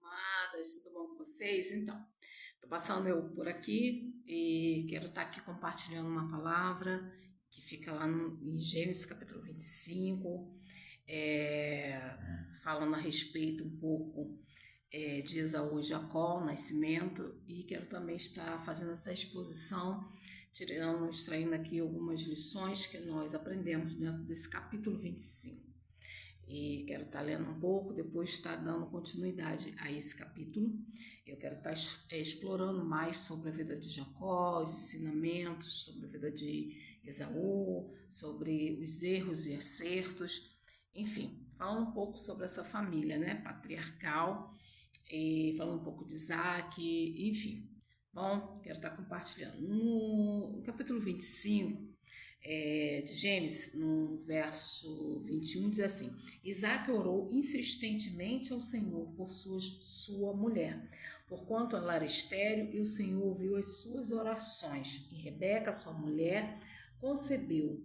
amadas, tudo bom com vocês? Então, estou passando eu por aqui e quero estar aqui compartilhando uma palavra que fica lá em Gênesis capítulo 25, falando a respeito um pouco de Esaú e Jacó, o nascimento, e quero também estar fazendo essa exposição, extraindo aqui algumas lições que nós aprendemos dentro desse capítulo 25. E quero estar lendo um pouco, depois estar dando continuidade a esse capítulo. Eu quero estar explorando mais sobre a vida de Jacó, os ensinamentos, sobre a vida de Esaú, sobre os erros e acertos, enfim, falando um pouco sobre essa família, né, patriarcal, e falando um pouco de Isaac, enfim. Bom, quero estar compartilhando. No capítulo 25, de Gênesis, no verso 21, diz assim: Isaac orou insistentemente ao Senhor por sua mulher, porquanto ela era estéril, e o Senhor ouviu as suas orações. E Rebeca, sua mulher, concebeu,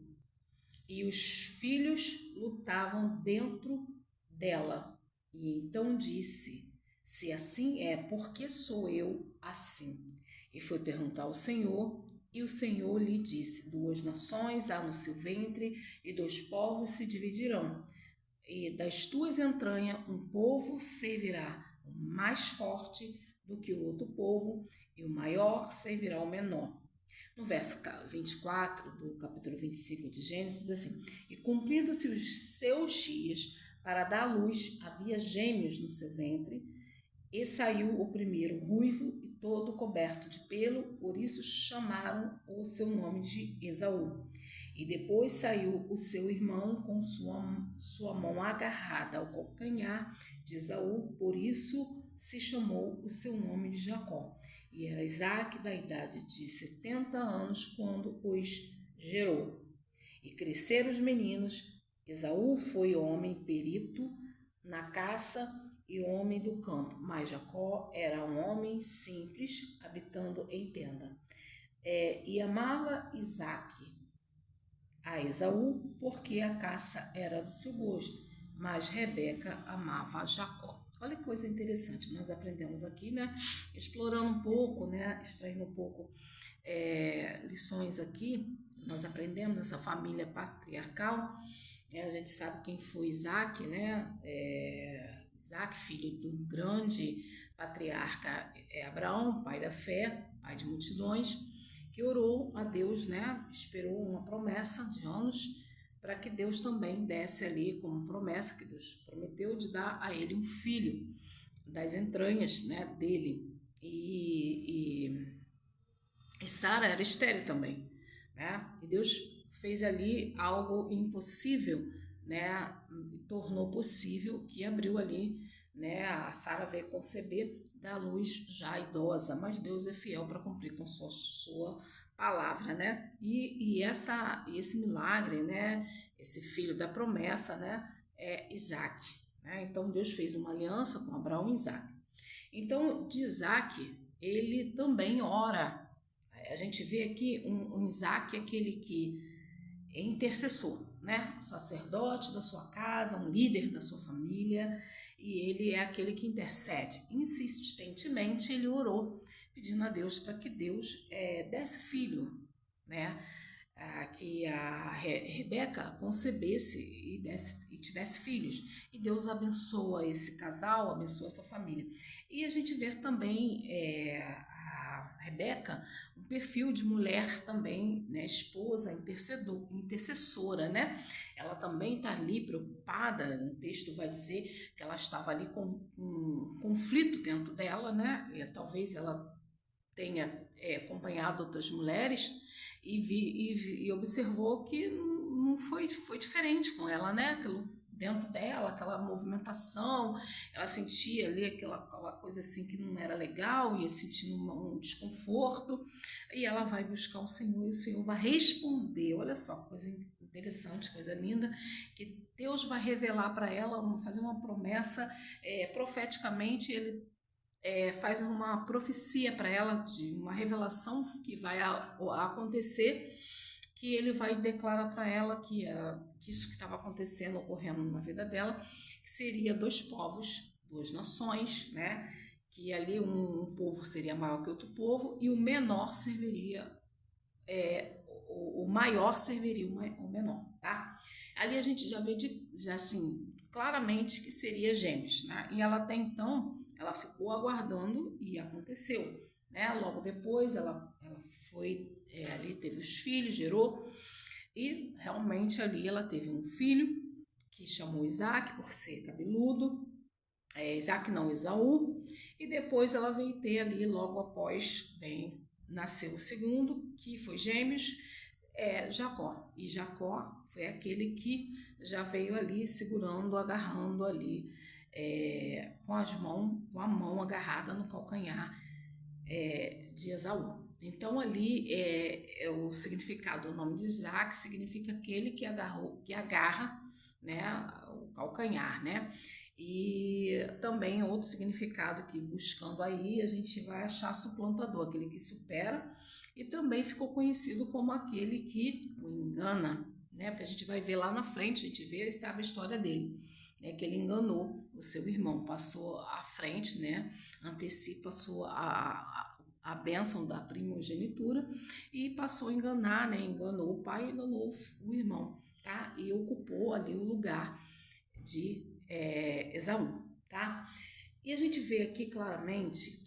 e os filhos lutavam dentro dela. E então disse: se assim é, por que sou eu assim? E foi perguntar ao Senhor, e o Senhor lhe disse: duas nações há no seu ventre, e dois povos se dividirão. E das tuas entranhas um povo servirá o mais forte do que o outro povo, e o maior servirá o menor. No verso 24 do capítulo 25 de Gênesis, diz assim: e cumprindo-se os seus dias para dar à luz, havia gêmeos no seu ventre, e saiu o primeiro ruivo e todo coberto de pelo, por isso chamaram o seu nome de Esaú. E depois saiu o seu irmão com sua mão agarrada ao calcanhar de Esaú, por isso se chamou o seu nome de Jacó. E era Isaac da idade de 70 anos quando os gerou. E cresceram os meninos. Esaú foi homem perito na caça e homem do campo, mas Jacó era um homem simples, habitando em tenda. E amava Isaque a Esaú, porque a caça era do seu gosto, mas Rebeca amava a Jacó. Olha que coisa interessante, nós aprendemos aqui, né? Explorando um pouco, né? Extraindo um pouco lições aqui, nós aprendemos essa família patriarcal. A gente sabe quem foi Isaac, né? Isaac, filho do grande patriarca Abraão, pai da fé, pai de multidões, que orou a Deus, né? Esperou uma promessa de anos para que Deus também desse ali como promessa, que Deus prometeu de dar a ele um filho das entranhas, né, dele. E Sara era estéril também, né? E Deus fez ali algo impossível, né? E tornou possível, que abriu ali, né? A Sara veio conceber da luz já idosa, mas Deus é fiel para cumprir com sua palavra, né? E esse milagre, né? Esse filho da promessa, né? É Isaac, né? Então Deus fez uma aliança com Abraão e Isaac. Então de Isaac ele também ora. A gente vê aqui um Isaac, aquele que é intercessor, né? Um sacerdote da sua casa, um líder da sua família, e ele é aquele que intercede. Insistentemente ele orou, pedindo a Deus para que Deus desse filho, né? Que a Rebeca concebesse e tivesse filhos. E Deus abençoa esse casal, abençoa essa família. E a gente vê também a Rebeca, um perfil de mulher também, né, esposa, intercessora, né? Ela também está ali preocupada, o texto vai dizer que ela estava ali com um conflito dentro dela, né? E talvez ela tenha acompanhado outras mulheres e observou que não foi diferente com ela, né? Aquilo dentro dela, aquela movimentação, ela sentia ali aquela coisa assim que não era legal, ia sentindo um desconforto, e ela vai buscar o Senhor, e o Senhor vai responder. Olha só, coisa interessante, coisa linda, que Deus vai revelar para ela, fazer uma promessa, profeticamente ele faz uma profecia para ela, de uma revelação que vai acontecer, que ele vai declarar para ela que isso que estava acontecendo, ocorrendo na vida dela, que seria dois povos, duas nações, né? Que ali um povo seria maior que outro povo e o menor serviria, o maior serviria o menor, tá? Ali a gente já vê já assim, claramente que seria gêmeos, né? E ela até então, ela ficou aguardando e aconteceu, né? Logo depois ela foi, ali teve os filhos, gerou, e realmente ali ela teve um filho que chamou Isaac por ser cabeludo, Isaac não, Esaú, e depois ela veio ter ali, logo após, nasceu o segundo, que foi gêmeos, Jacó. E Jacó foi aquele que já veio ali segurando, agarrando ali, com a mão agarrada no calcanhar de Esaú. Então ali o significado do nome de Isaac significa aquele que agarra, né, o calcanhar, né? E também outro significado que, buscando aí, a gente vai achar suplantador, aquele que supera, e também ficou conhecido como aquele que o engana, né? Porque a gente vai ver lá na frente, a gente vê e sabe a história dele, né? Que ele enganou o seu irmão, passou à frente, né? Antecipa a bênção da primogenitura e passou a enganar, né? Enganou o pai e enganou o irmão, tá? E ocupou ali o lugar de Esaú, tá? E a gente vê aqui claramente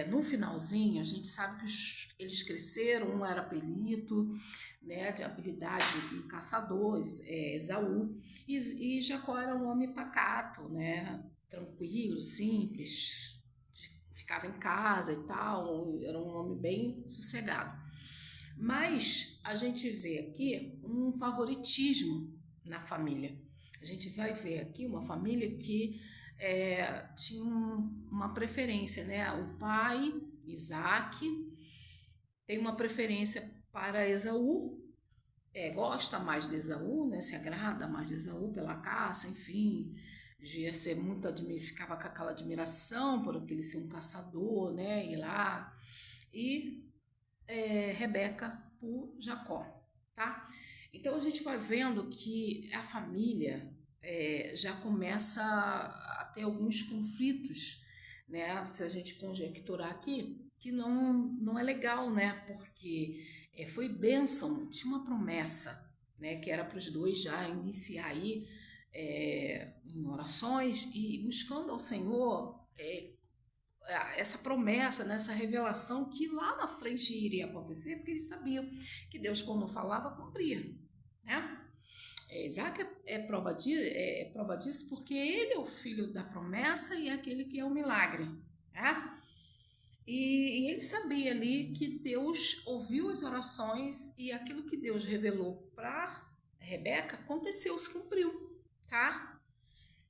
no finalzinho a gente sabe que eles cresceram, um era perito, né, de habilidade em caçador, Esaú, e Jacó era um homem pacato, né, tranquilo, simples, ficava em casa e tal, era um homem bem sossegado. Mas a gente vê aqui um favoritismo na família. A gente vai ver aqui uma família que tinha uma preferência, né? O pai, Isaac, tem uma preferência para Esaú, gosta mais de Esaú, né? Se agrada mais de Esaú pela caça, enfim, devia ser muito ficava com aquela admiração por ele ser um caçador, né? Ir lá. E Rebeca por Jacó, tá? Então a gente vai vendo que a família já começa a ter alguns conflitos, né? Se a gente conjecturar aqui, que não é legal, né? Porque foi bênção, tinha uma promessa, né? Que era para os dois já iniciar aí em orações e buscando ao Senhor essa promessa, nessa revelação que lá na frente iria acontecer, porque eles sabiam que Deus, quando falava, cumpria, né? Isaac é prova disso porque ele é o filho da promessa e é aquele que é o milagre, né? E ele sabia ali que Deus ouviu as orações e aquilo que Deus revelou para Rebeca aconteceu, se cumpriu, tá?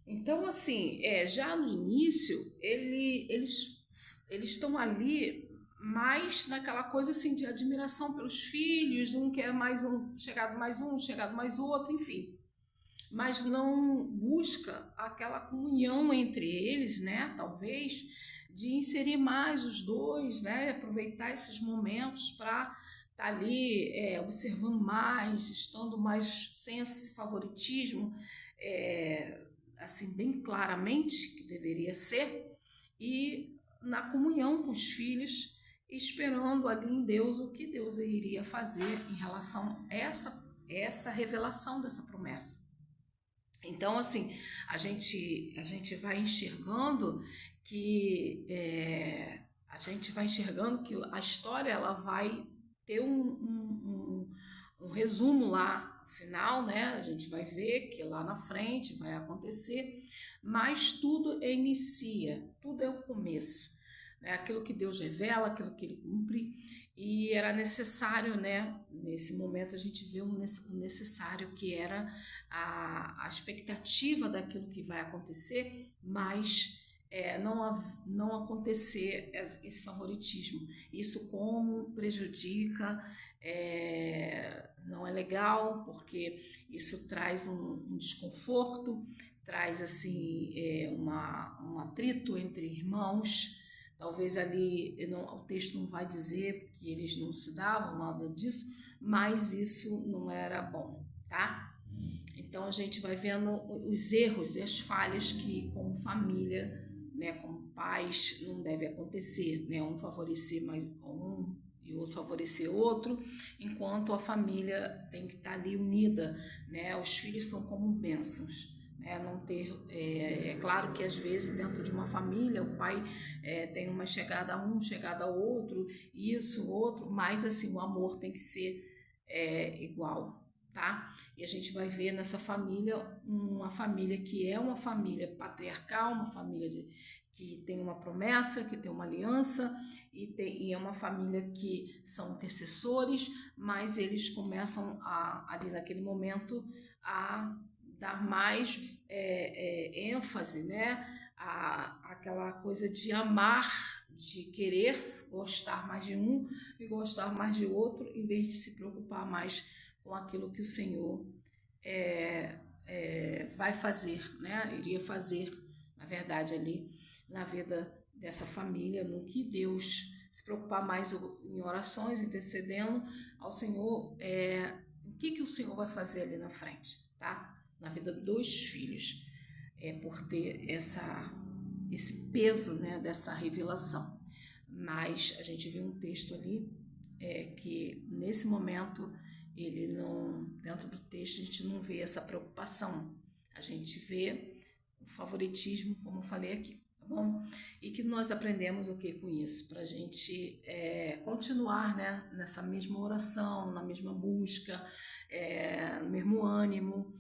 Então, assim, já no início, eles estão ali mais naquela coisa assim de admiração pelos filhos, um quer mais um, chegado mais outro, enfim. Mas não busca aquela comunhão entre eles, né? Talvez de inserir mais os dois, né? Aproveitar esses momentos para estar ali observando mais, estando mais sem esse favoritismo, assim, bem claramente que deveria ser, e na comunhão com os filhos, esperando ali em Deus o que Deus iria fazer em relação a essa revelação dessa promessa. Então, assim, a gente vai enxergando que a história ela vai ter um resumo lá no final, né? A gente vai ver que lá na frente vai acontecer, mas tudo inicia, tudo é o começo, né? Aquilo que Deus revela, aquilo que Ele cumpre, e era necessário, né? Nesse momento a gente vê o necessário que era a expectativa daquilo que vai acontecer, mas não acontecer esse favoritismo. Isso como prejudica, não é legal, porque isso traz um desconforto, traz assim um atrito entre irmãos. Talvez ali o texto não vai dizer que eles não se davam, nada disso, mas isso não era bom, tá? Então a gente vai vendo os erros e as falhas que, como família, né, como pais, não deve acontecer, né? Um favorecer mais um e o outro favorecer outro, enquanto a família tem que estar ali unida, né? Os filhos são como bênçãos. Não ter, é claro que às vezes dentro de uma família o pai tem uma chegada a um, chegada ao outro, isso, outro, mas assim, o amor tem que ser igual, tá? E a gente vai ver nessa família uma família que é uma família patriarcal, uma família que tem uma promessa, que tem uma aliança, e é uma família que são intercessores, mas eles começam ali naquele momento a dar mais ênfase, né, aquela coisa de amar, de querer gostar mais de um e gostar mais de outro, em vez de se preocupar mais com aquilo que o Senhor vai fazer, né? Iria fazer, na verdade, ali na vida dessa família, no que Deus se preocupar mais em orações, intercedendo ao Senhor, o que o Senhor vai fazer ali na frente, tá? Na vida dos filhos, por ter esse peso, né, dessa revelação. Mas a gente vê um texto ali que nesse momento ele não, dentro do texto a gente não vê essa preocupação, a gente vê o favoritismo, como eu falei aqui, tá bom? E que nós aprendemos o que com isso? Para a gente continuar, né, nessa mesma oração, na mesma busca, no mesmo ânimo,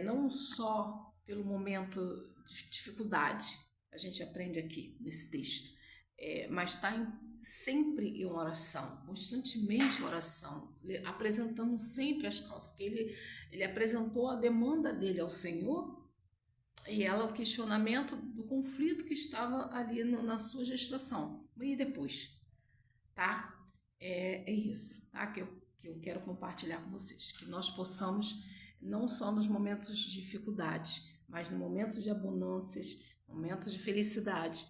não só pelo momento de dificuldade, a gente aprende aqui nesse texto, mas está sempre em oração, constantemente em oração, apresentando sempre as causas, porque ele apresentou a demanda dele ao Senhor e ela o questionamento do conflito que estava ali na sua gestação. E depois, tá? É isso, tá? Que eu quero compartilhar com vocês, que nós possamos, não só nos momentos de dificuldade, mas no momento de abundâncias, momentos de felicidade,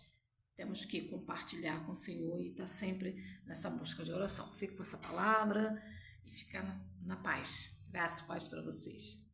temos que compartilhar com o Senhor e estar sempre nessa busca de oração. Fico com essa palavra e fica na paz. Graça e paz para vocês.